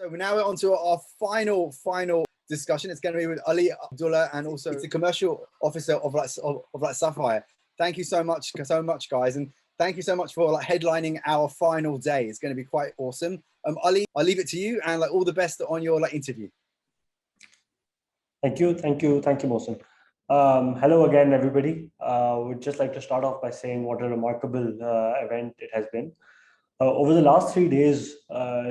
So now we're on to our final discussion. It's going to be with Ali, Abdullah, and also it's the commercial officer of Sapphire. Thank you so much, guys, and thank you so much for headlining our final day. It's going to be quite awesome. Ali, I'll leave it to you, and all the best on your interview. Thank you, Mohsen. Hello again, everybody. Would just like to start off by saying what a remarkable event it has been. Over the last 3 days,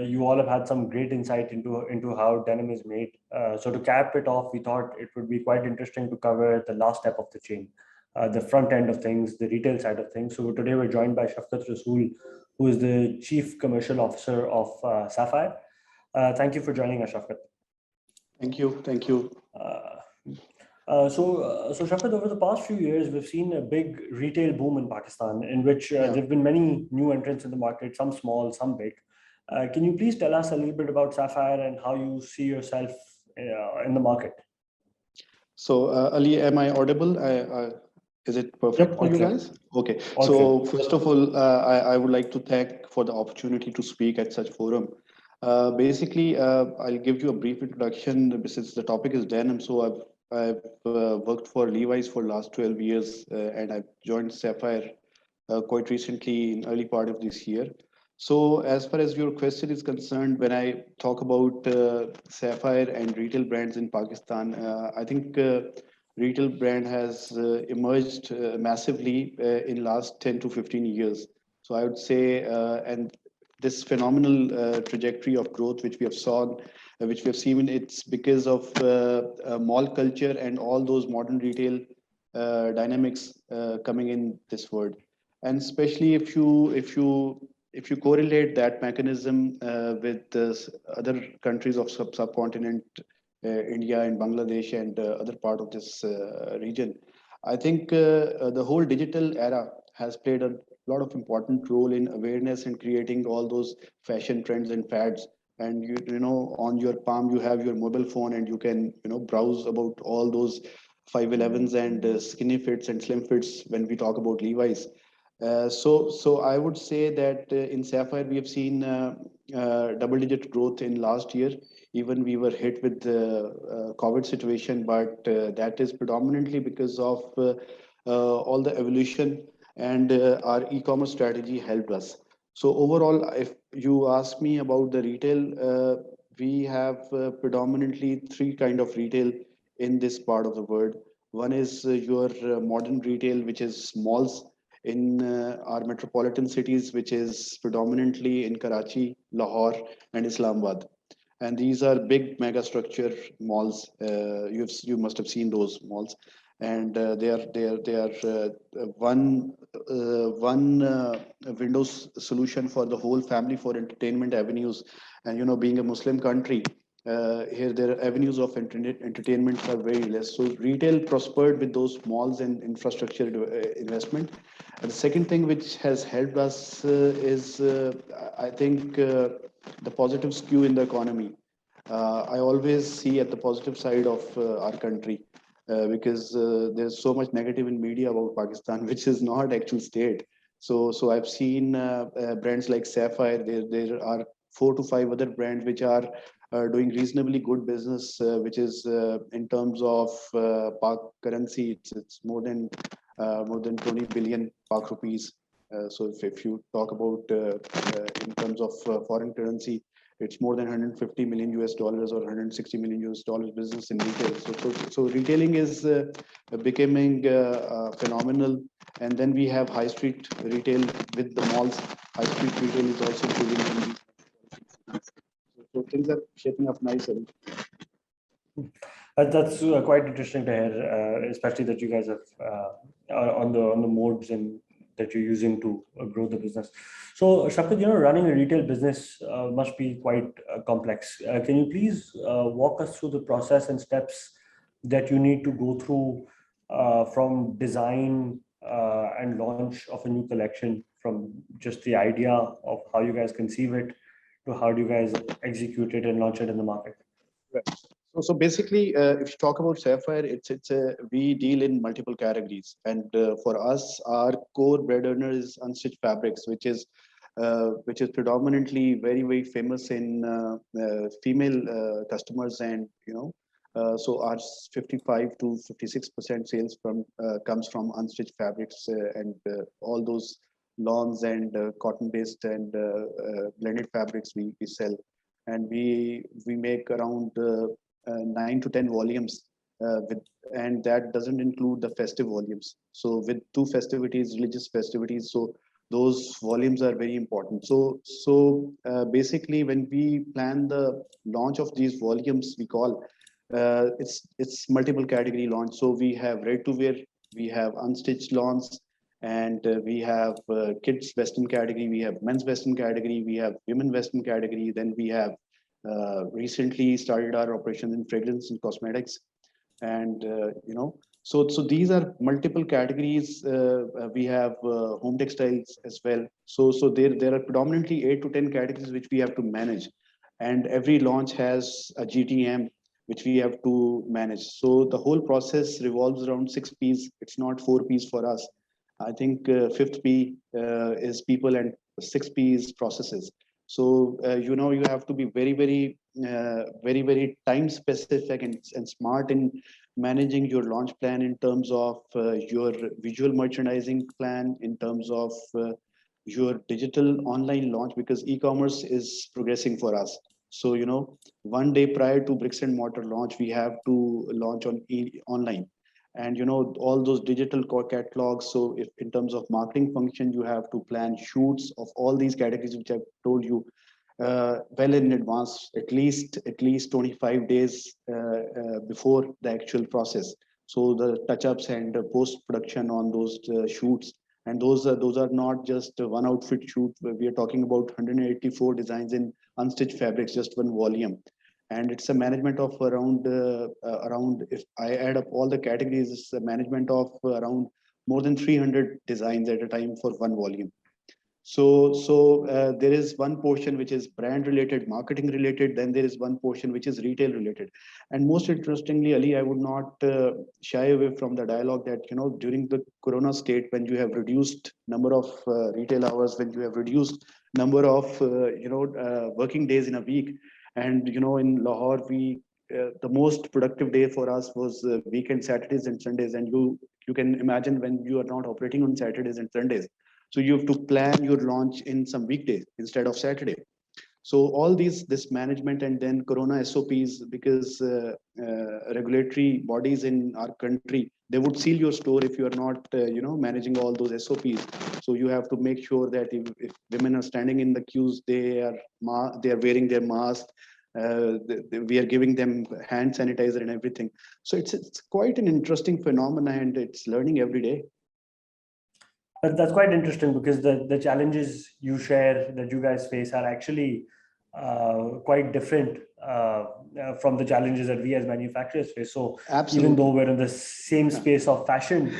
you all have had some great insight into how denim is made. So to cap it off, we thought it would be quite interesting to cover the last step of the chain, the front end of things, the retail side of things. So today we're joined by Shafqut Rasool, who is the Chief Commercial Officer of Sapphire. Thank you for joining us, Shafqut. Thank you. So Shafqut, over the past few years, we've seen a big retail boom in Pakistan, in which there have been many new entrants in the market, some small, some big. Can you please tell us a little bit about Sapphire and how you see yourself in the market? So, Ali, am I audible? Is it perfect for you guys? Okay. So, first of all, I would like to thank for the opportunity to speak at such forum. Basically, I'll give you a brief introduction since the topic is denim. So I've worked for Levi's for last 12 years and I've joined Sapphire quite recently in early part of this year. So as far as your question is concerned, when I talk about Sapphire and retail brands in Pakistan, I think retail brand has emerged massively in last 10 to 15 years. So I would say, and this phenomenal trajectory of growth which we have seen, it's because of mall culture and all those modern retail dynamics coming in this world. And especially if you correlate that mechanism with the other countries of subcontinent, India and Bangladesh and other part of this region, I think the whole digital era has played a lot of important role in awareness and creating all those fashion trends and fads. And you know, on your palm you have your mobile phone and you can browse about all those 511s and skinny fits and slim fits when we talk about Levi's. So I would say that in Sapphire we have seen double-digit growth in last year. Even we were hit with the COVID situation, but that is predominantly because of all the evolution and our e-commerce strategy helped us. So overall, if you ask me about the retail, we have predominantly three kind of retail in this part of the world. One is your modern retail, which is malls in our metropolitan cities, which is predominantly in Karachi, Lahore, and Islamabad. And these are big mega structure malls. You must have seen those malls, and they are one Windows solution for the whole family for entertainment avenues. And being a Muslim country, here their avenues of entertainment are very less. So retail prospered with those malls and infrastructure investment. And the second thing which has helped us is I think the positive skew in the economy. I always see at the positive side of our country because there's so much negative in media about Pakistan, which is not actual state. So I've seen brands like Sapphire. There are 4 to 5 other brands which are doing reasonably good business, which is in terms of Pak currency, it's more than 20 billion Pak rupees. So if you talk about in terms of foreign currency, it's more than 150 million US dollars or 160 million US dollars business in retail. So retailing is becoming phenomenal. And then we have high street retail with the malls. High street retail is also improving. So things are shaping up nicely. That's quite interesting to hear, especially that you guys have on the modes and that you're using to grow the business. So Shafqut, running a retail business must be quite complex. Can you please walk us through the process and steps that you need to go through from design and launch of a new collection, from just the idea of how you guys conceive it to how do you guys execute it and launch it in the market? Right. So basically, if you talk about Sapphire, we deal in multiple categories, and for us, our core bread earner is unstitched fabrics, which is which is predominantly very famous in female customers, and so our 55 to 56% sales comes from unstitched fabrics, and all those lawns and cotton based and blended fabrics we sell, and we make around 9 to 10 volumes, and that doesn't include the festive volumes. So with two festivities, religious festivities, so those volumes are very important. So basically, when we plan the launch of these volumes, we call it's multiple category launch. So we have ready to wear, we have unstitched lawns, and we have kids western category, we have men's western category, we have women western category. Then we have recently started our operation in fragrance and cosmetics, and so these are multiple categories. We have home textiles as well. So there are predominantly 8 to 10 categories which we have to manage, and every launch has a GTM which we have to manage. So the whole process revolves around 6 P's. It's not 4 P's for us. I think fifth P is people, and 6 P is processes. So you have to be very time specific and smart in managing your launch plan, in terms of your visual merchandising plan, in terms of your digital online launch, because e-commerce is progressing for us. So one day prior to bricks and mortar launch, we have to launch on online, and all those digital core catalogs. So if in terms of marketing function, you have to plan shoots of all these categories which I've told you well in advance, at least 25 days before the actual process. So the touch-ups and post production on those shoots, and those are not just one outfit shoot. We are talking about 184 designs in unstitched fabrics, just one volume. And it's a management of around if I add up all the categories, it's a management of around more than 300 designs at a time for one volume. So there is one portion which is brand related, marketing related. Then there is one portion which is retail related. And most interestingly, Ali, I would not shy away from the dialogue that during the Corona state, when you have reduced number of retail hours, when you have reduced number of working days in a week, and in Lahore, we the most productive day for us was weekend Saturdays and Sundays. And you can imagine when you are not operating on Saturdays and Sundays, so you have to plan your launch in some weekdays instead of Saturday. So all this management, and then Corona SOPs, because regulatory bodies in our country, they would seal your store if you are not managing all those SOPs. So you have to make sure that if women are standing in the queues, they are wearing their mask. We are giving them hand sanitizer and everything. So it's quite an interesting phenomenon, and it's learning every day. That's quite interesting, because the challenges you share that you guys face are actually quite different from the challenges that we as manufacturers face. So Absolutely. Even though we're in the same space of fashion,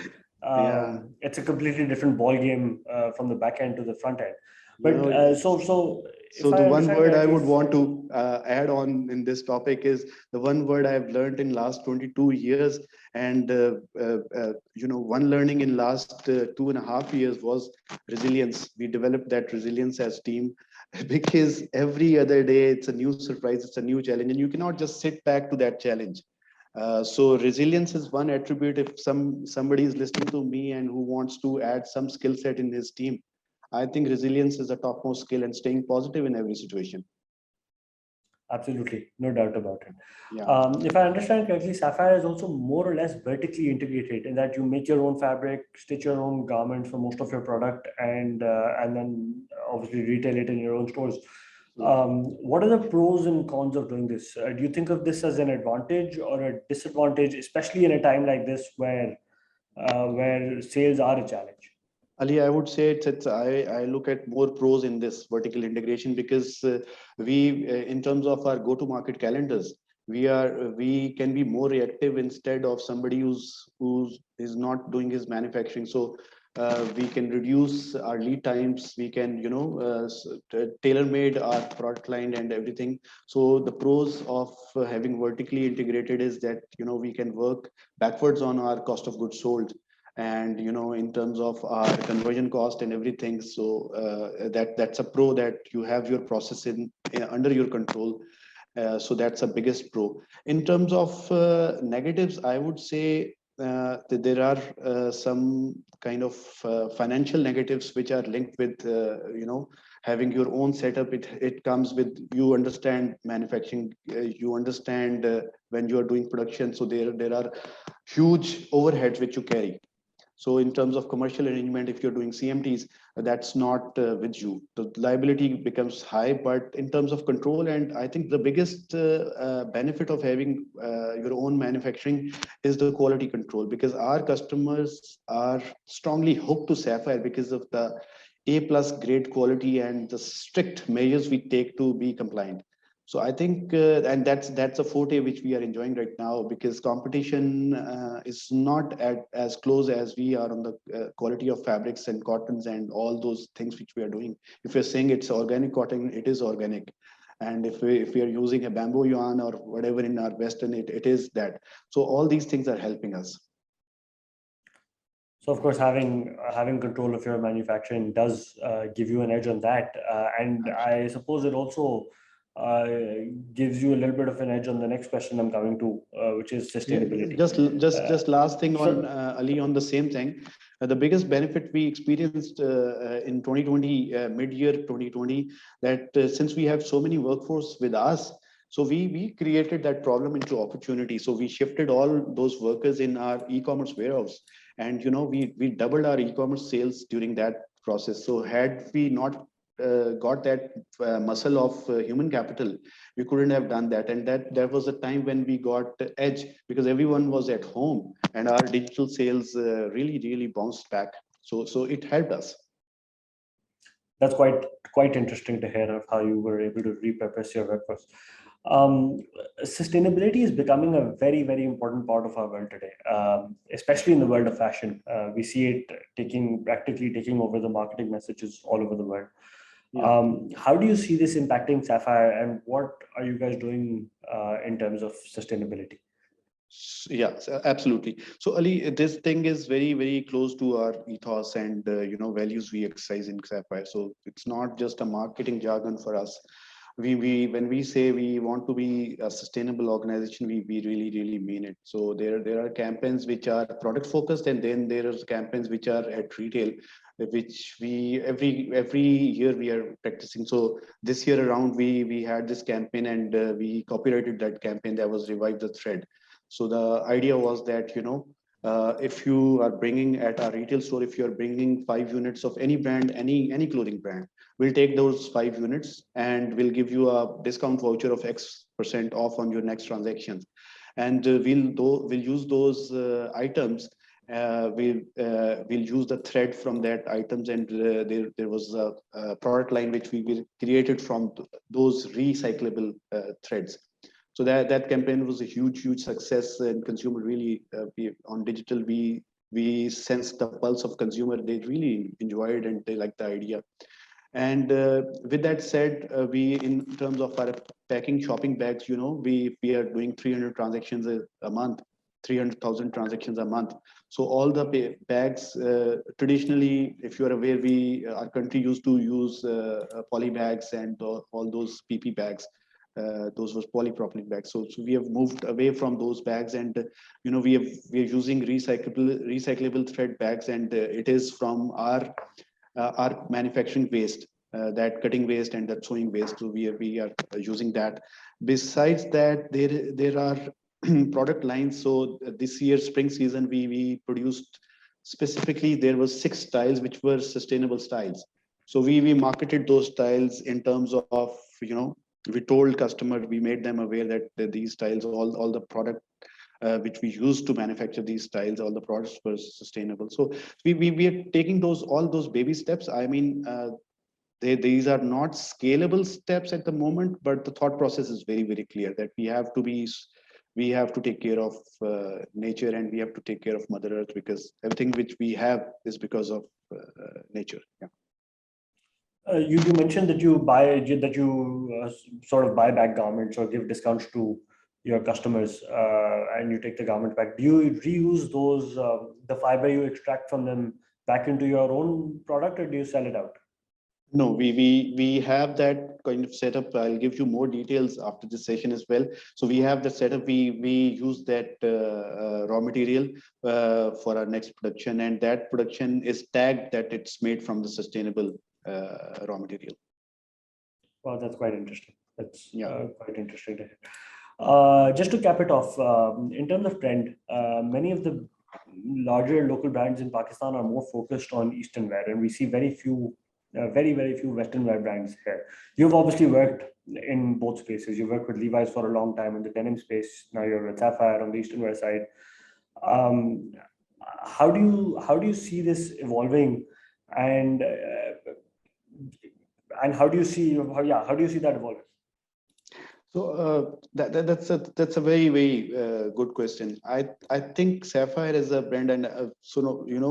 it's a completely different ball game from the back end to the front end. But so the one word I would want to add on in this topic is the one word I've learned in last 22 years, and one learning in last 2.5 years was resilience. We developed that resilience as team, because every other day it's a new surprise, it's a new challenge, and you cannot just sit back to that challenge. So resilience is one attribute. If somebody is listening to me and who wants to add some skill set in his team, I think resilience is the topmost skill, and staying positive in every situation. Absolutely, no doubt about it. Yeah. If I understand correctly, Sapphire is also more or less vertically integrated, in that you make your own fabric, stitch your own garments for most of your product, and then obviously retail it in your own stores. What are the pros and cons of doing this? Do you think of this as an advantage or a disadvantage, especially in a time like this where sales are a challenge? Ali, I would say I look at more pros in this vertical integration, because we, in terms of our go-to-market calendars, we can be more reactive instead of somebody who is not doing his manufacturing. So we can reduce our lead times. We can tailor-made our product line and everything. So the pros of having vertically integrated is that we can work backwards on our cost of goods sold. And in terms of our conversion cost and everything, so that's a pro, that you have your process under your control. So that's the biggest pro. In terms of negatives, I would say that there are some kind of financial negatives which are linked with having your own setup. It comes with, you understand manufacturing, you understand when you are doing production, so there are huge overheads which you carry. So in terms of commercial arrangement, if you're doing CMTs, that's not with you. The liability becomes high, but in terms of control, and I think the biggest benefit of having your own manufacturing is the quality control, because our customers are strongly hooked to Sapphire because of the A+ grade quality and the strict measures we take to be compliant. So I think, and that's a forte which we are enjoying right now, because competition is not as close as we are on the quality of fabrics and cottons and all those things which we are doing. If you're saying it's organic cotton, it is organic. And if we are using a bamboo yarn or whatever in our Western, it is that. So all these things are helping us. So of course, having control of your manufacturing does give you an edge on that, and I suppose it also gives you a little bit of an edge on the next question I'm coming to, which is sustainability. Just last thing on Ali, on the same thing. The biggest benefit we experienced in 2020, mid-year 2020, that since we have so many workforce with us, so we created that problem into opportunity. So we shifted all those workers in our e-commerce warehouse, and we doubled our e-commerce sales during that process. So had we not got that muscle of human capital, we couldn't have done that. And that was the time when we got the edge, because everyone was at home and our digital sales really bounced back. So it helped us. That's quite interesting to hear, of how you were able to repurpose your workforce. Sustainability is becoming a very important part of our world today, especially in the world of fashion. We see it practically taking over the marketing messages all over the world. Yeah. How do you see this impacting Sapphire, and what are you guys doing in terms of sustainability? Yeah, absolutely. So Ali, this thing is very close to our ethos and values we exercise in Sapphire. So it's not just a marketing jargon for us. We when we say we want to be a sustainable organization, we really mean it. So there are campaigns which are product focused, and then there are campaigns which are at retail, which we every year we are practicing. So this year around we had this campaign, and we copyrighted that campaign. That was Revive the Thread. So the idea was that if you are bringing at our retail store, if you're bringing 5 units of any brand, any clothing brand, we'll take those 5 units and we'll give you a discount voucher of X% off on your next transaction. And we'll use those items. We'll use the thread from that items, and there was a product line which we created from those recyclable threads. So that campaign was a huge success, and consumer really on digital we sensed the pulse of consumer. They really enjoyed and they liked the idea. And with that said, we, in terms of our packing shopping bags, we are doing 300 transactions a month, 300,000 transactions a month. So all the bags, traditionally, if you're aware, our country used to use poly bags and all those PP bags. Those was polypropylene bags. So we have moved away from those bags, and we are using recyclable thread bags, and it is from our manufacturing waste, that cutting waste and that sewing waste. So we are using that. Besides that, there are product lines. So this year spring season we produced, specifically there was 6 styles which were sustainable styles. So we marketed those styles in terms of we told customer, we made them aware that these styles, all the product which we used to manufacture these styles, all the products were sustainable. So we are taking all those baby steps. I mean, these are not scalable steps at the moment, but the thought process is very clear that we have to take care of nature, and we have to take care of Mother Earth, because everything which we have is because of nature. Yeah. You mentioned that you sort of buy back garments or give discounts to your customers and you take the garment back, do you reuse those, the fiber you extract from them back into your own product, or do you sell it out? No, we have that kind of setup. I'll give you more details after this session as well. So we have the setup. We use that raw material for our next production, and that production is tagged that it's made from the sustainable raw material. Well, that's quite interesting. That's Yeah. quite interesting to hear. Just to cap it off, in terms of trend, many of the larger local brands in Pakistan are more focused on Eastern wear, and we see very few Western wear brands here. You've obviously worked in both spaces. You worked with Levi's for a long time in the denim space. Now you're with Sapphire on the Eastern wear side. How do you see this evolving, and how do you see that evolving? So that's a very good question. I think Sapphire is a brand, and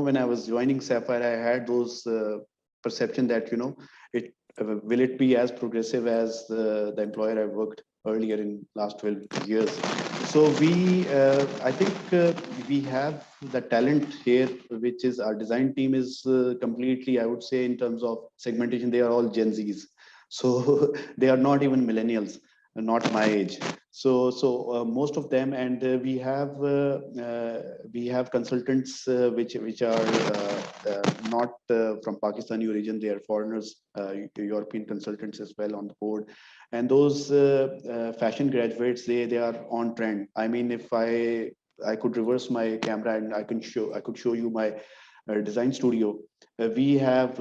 when I was joining Sapphire, I had those perception that will it be as progressive as the employer I worked earlier in last 12 years. So I think we have the talent here, which is our design team is completely, I would say, in terms of segmentation, they are all Gen Zs. So they are not even millennials, not my age. So most of them, and we have consultants which are not from Pakistani origin. They are foreigners, European consultants as well on the board, and those fashion graduates, they are on trend. I mean, if I could reverse my camera and I could show you my design studio. We have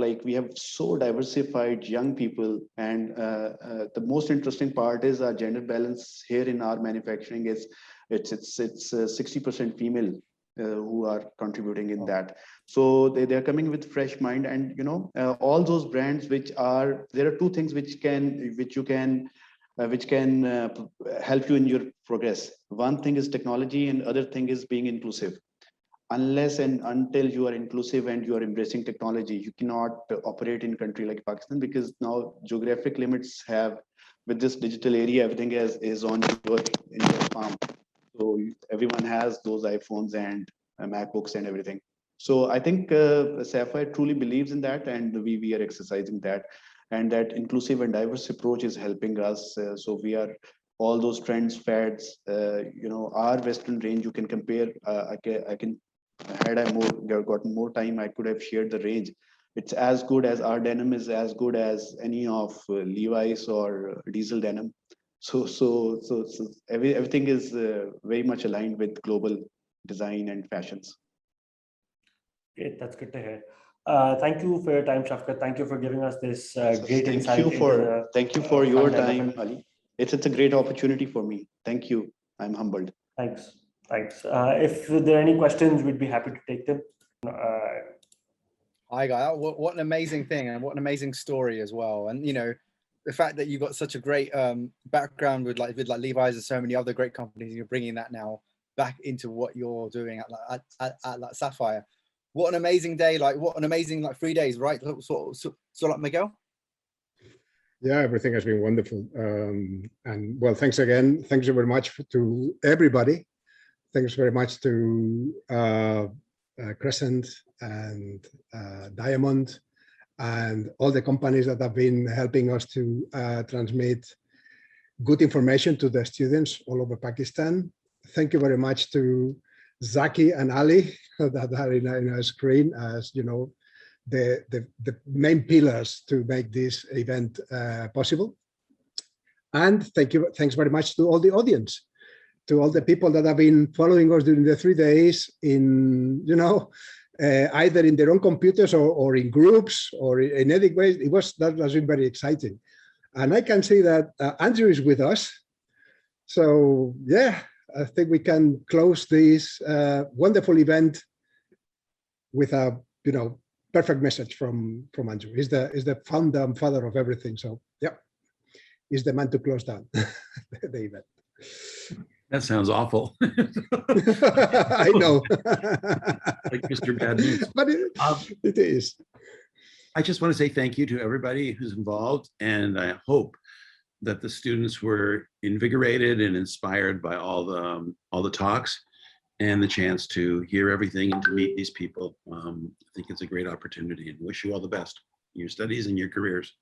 so diversified young people, and the most interesting part is our gender balance here in our manufacturing is it's 60% female who are contributing in that. So they are coming with fresh mind, and all those brands there are two things which can help you in your progress. One thing is technology, and other thing is being inclusive. Unless and until you are inclusive and you are embracing technology, you cannot operate in a country like Pakistan, because now geographic limits have, with this digital area, everything is in your palm. So everyone has those iPhones and MacBooks and everything. So I think Sapphire truly believes in that, and we are exercising that, and that inclusive and diverse approach is helping us. So we are all those trends, fads, our Western range. You can compare. Had I gotten more time, I could have shared the range. It's as good as our denim is as good as any of Levi's or Diesel denim. So everything is very much aligned with global design and fashions. Great, that's good to hear. Thank you for your time, Shafqut. Thank you for giving us this great insight. Thank you for your time, Ali. It's a great opportunity for me. Thank you. I'm humbled. Thanks. If there are any questions, we'd be happy to take them. Hi, guy. What an amazing thing, and what an amazing story as well. And the fact that you've got such a great background with Levi's and so many other great companies, and you're bringing that now back into what you're doing at Sapphire. What an amazing day! What an amazing 3 days, right? So like Miguel. Yeah, everything has been wonderful. And well, thanks again. Thanks very much to everybody. Thanks very much to Crescent and Diamond and all the companies that have been helping us to transmit good information to the students all over Pakistan. Thank you very much to Zaki and Ali that are in our screen as the main pillars to make this event possible. And thanks very much to all the audience, to all the people that have been following us during the 3 days in, either in their own computers or in groups or in any way. That has been very exciting. And I can see that Andrew is with us. So yeah, I think we can close this wonderful event with a, perfect message from Andrew. He's the founder and father of everything. So yeah, he's the man to close down the event. That sounds awful. I know. Like Mr. Bad News. But it is. I just want to say thank you to everybody who's involved, and I hope that the students were invigorated and inspired by all the talks and the chance to hear everything and to meet these people. I think it's a great opportunity, and wish you all the best in your studies and your careers.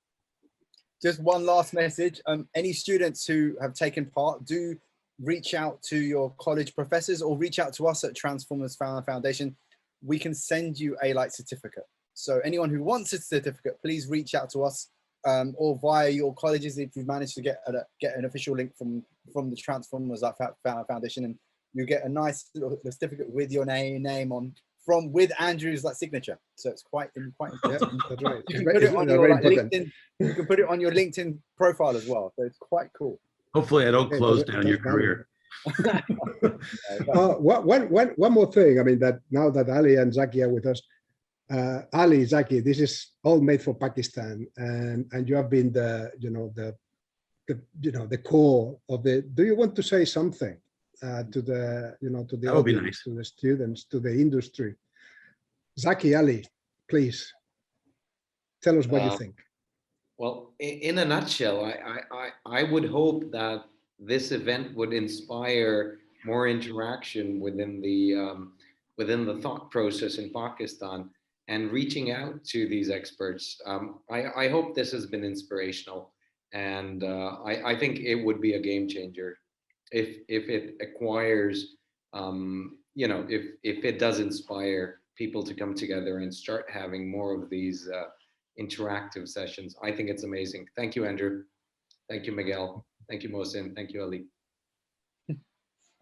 Just one last message. Any students who have taken part, do reach out to your college professors or reach out to us at Transformers Foundation. We can send you a certificate. So anyone who wants a certificate, please reach out to us, or via your colleges if you've managed to get an official link from the Transformers Foundation, and you get a nice little certificate with your name on, with Andrew's signature. So it's quite important. Yeah, that's right. You can put it on your LinkedIn. You can put it on your LinkedIn profile as well. So it's quite cool. Hopefully, I don't close down your career. One more thing. I mean, that now that Ali and Zaki are with us, Ali, Zaki, this is all made for Pakistan, and you have been the core of the. Do you want to say something to the to the audience, nice. to the students, to the industry? Zaki, Ali, please tell us what you think. Well, in a nutshell, I would hope that this event would inspire more interaction within the thought process in Pakistan and reaching out to these experts. I hope this has been inspirational, and I think it would be a game changer if it acquires, if it does inspire people to come together and start having more of these interactive sessions. I think it's amazing. Thank you, Andrew. Thank you, Miguel. Thank you, Mohsin. Thank you, Ali.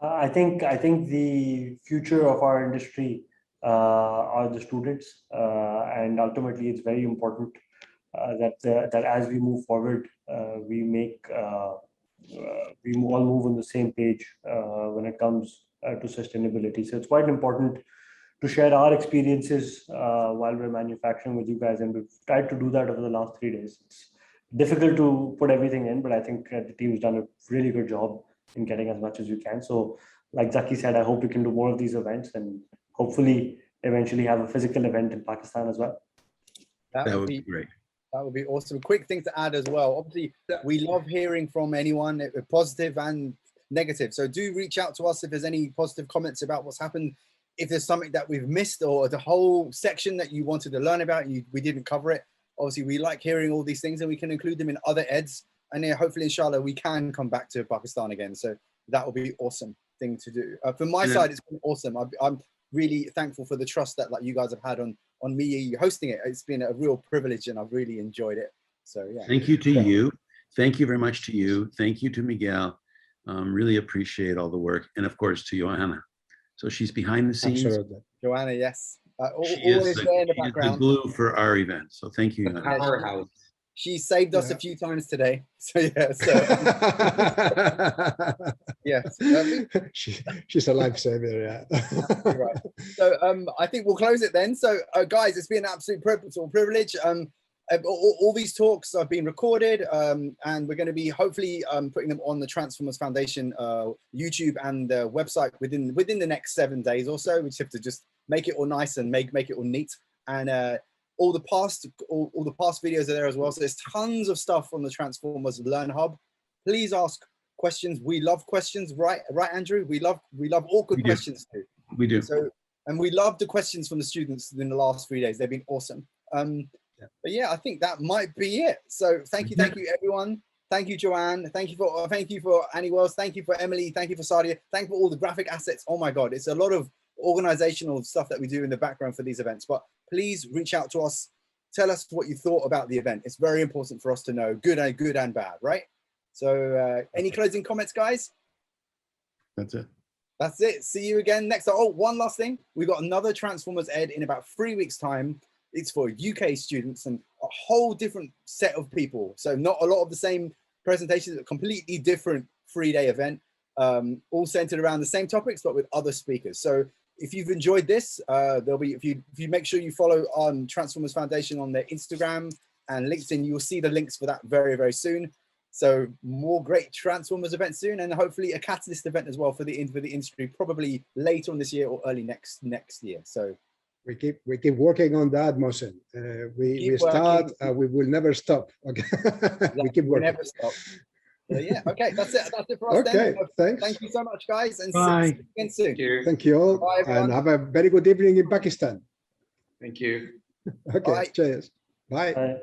I think the future of our industry are the students, and ultimately it's very important that as we move forward, we all move on the same page when it comes to sustainability. So it's quite important to share our experiences while we're manufacturing with you guys, and we've tried to do that over the last 3 days. It's difficult to put everything in, but I think the team's done a really good job in getting as much as we can. So like Zaki said, I hope we can do more of these events and hopefully eventually have a physical event in Pakistan as well. That would be great. That would be awesome. Quick thing to add as well. Obviously, we love hearing from anyone, positive and negative. So do reach out to us if there's any positive comments about what's happened. If there's something that we've missed or the whole section that you wanted to learn about, we didn't cover it. Obviously, we like hearing all these things, and we can include them in other eds. And hopefully, inshallah, we can come back to Pakistan again. So that will be awesome thing to do. From my side, it's been awesome. I'm really thankful for the trust that you guys have had on me hosting it. It's been a real privilege, and I've really enjoyed it. So yeah. Thank you to you. Thank you very much to you. Thank you to Miguel. Really appreciate all the work, and of course to Joanna. So she's behind the scenes. Absolutely. Joanna, yes. She is the glue for our event. So thank you, Joanna. Powerhouse. She saved us a few times today. So yeah. So yes. She's a lifesaver. Yeah. Right. So I think we'll close it then. So guys, it's been an absolute privilege. All these talks have been recorded, and we're going to be hopefully putting them on the Transformers Foundation YouTube and the website within the next 7 days or so. We just have to just make it all nice and make it all neat. And all the past videos are there as well. So there's tons of stuff on the Transformers Learn Hub. Please ask questions. We love questions, right, Andrew? We love awkward questions too. We do. So, and we love the questions from the students in the last 3 days. They've been awesome. But yeah, I think that might be it. So thank you everyone. Thank you, Joanne. Thank you for Annie Wells. Thank you for Emily. Thank you for Sadia. Thank you for all the graphic assets. Oh my God, it's a lot of organizational stuff that we do in the background for these events. But please reach out to us. Tell us what you thought about the event. It's very important for us to know good and bad, right? So any closing comments, guys? That's it. That's it. See you again next time. Oh, one last thing. We've got another Transformers Ed in about 3 weeks' time. It's for UK students and a whole different set of people. So not a lot of the same presentations, a completely different 3-day event, all centered around the same topics, but with other speakers. So if you've enjoyed this, there'll be, if you make sure you follow Transformers Foundation on their Instagram and LinkedIn, you'll see the links for that very, very soon. So more great Transformers events soon, and hopefully a Catalyst event as well for the industry, probably later on this year or early next year. So we keep working on that, Mohsin. We start, we will never stop. Okay. Exactly. We keep working. We'll never stop. Yeah, okay, that's it. That's it for us Okay, then. thanks. Thank you so much, guys, and Bye. see you again soon. Thank you. Thank you all, Bye, everyone. and have a very good evening in Pakistan. Thank you. Okay, Bye. cheers. Bye. Bye.